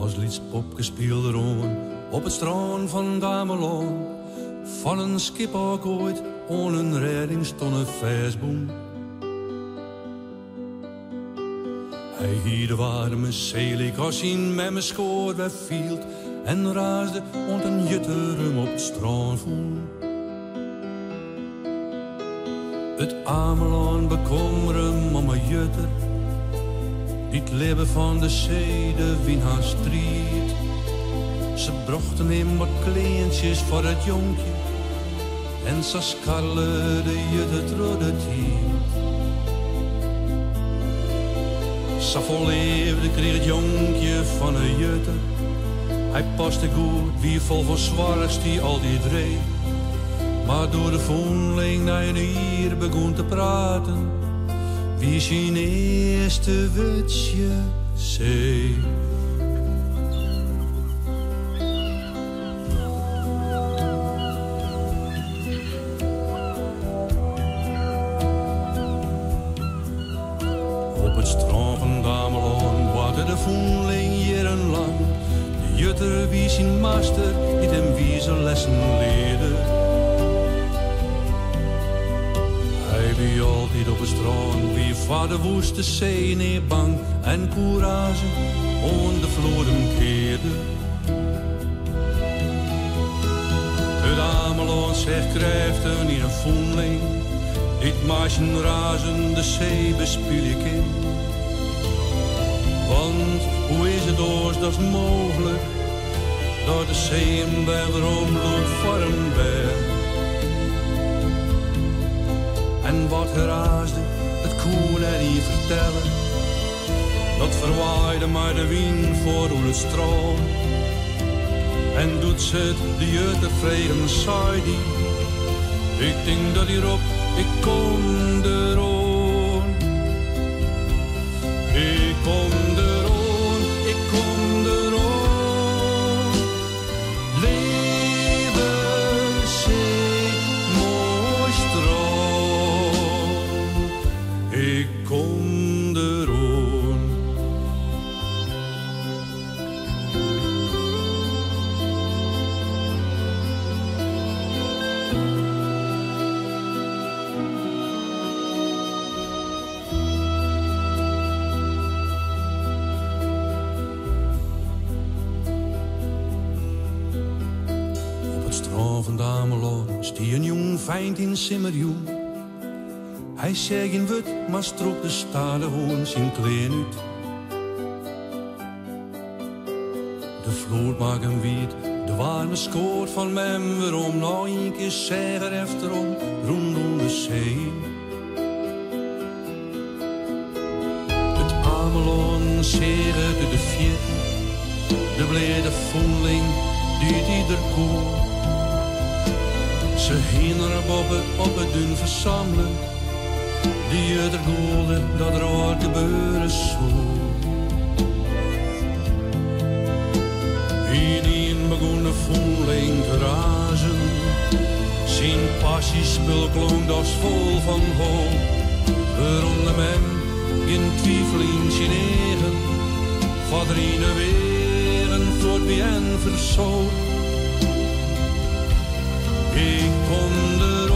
Als liedspopje speelde roon op het strand van Gameland. Van een schip ook ooit on een redding stond een versboom. Hij hier de warme zeelik als hij met me schoor wegvielt en raasde ont een jutterum op het strand voel. Het Ameland bekommeren om een jutter, die het leven van de zee de wind haar strijd. Ze brachten hem wat kleintjes voor het jonkje en ze skarrelde de jutter door de tijd. Ze volleefde kreeg het jonkje van een jutter. Hij paste goed, wie vol van zwargs die al die dreef. Maar door de voeling na een uur begon te praten, wie zijn eerste wutje zei. Op het strand van Gameland wachtte de voeling jarenlang. De jutter wie zijn master, die hem wie zijn lessen leerde. Hij wie altijd op het strand, wie voor de woeste zee neer bang en courage on de vloeden keerde. Het Ameland zegt krijften in een voeling, dit maasje razen de zee bespiel ik in. Want hoe is het oors dat is mogelijk, dat de zee een wederom bloedvorm werd. En wat geraasde, het koen en die vertellen, dat verwaaide maar de wind voor hoe het stroomt. En doet ze het de jutter vregen, zei die, ik denk dat hierop, ik kom eroon. Ik kom eroon, ik kom eroon. Leven, zee, mooi stroom. Ik kom eroon. Van Dameland stie een jong feind in simmerjoen. Hij zei geen wut, maar stroop de stade hoorn zijn kleen uit. De vloer maakt hem wiet, de warme skoort van mem waarom nog een keer zeggen efterom rondom de zee. Het Ameland zeggen de vier, de blede voeling die ieder koel. Ze hinderen boppen op het dun verzamelen, die jutter goelde dat er wat gebeuren zou. Hierin begon de voeling te razen, zijn passiespul klonk als vol van hoop. Rondom hem in twijfel in zijn eigen, vader in de wegen voor wie en verzoop. Ik kom er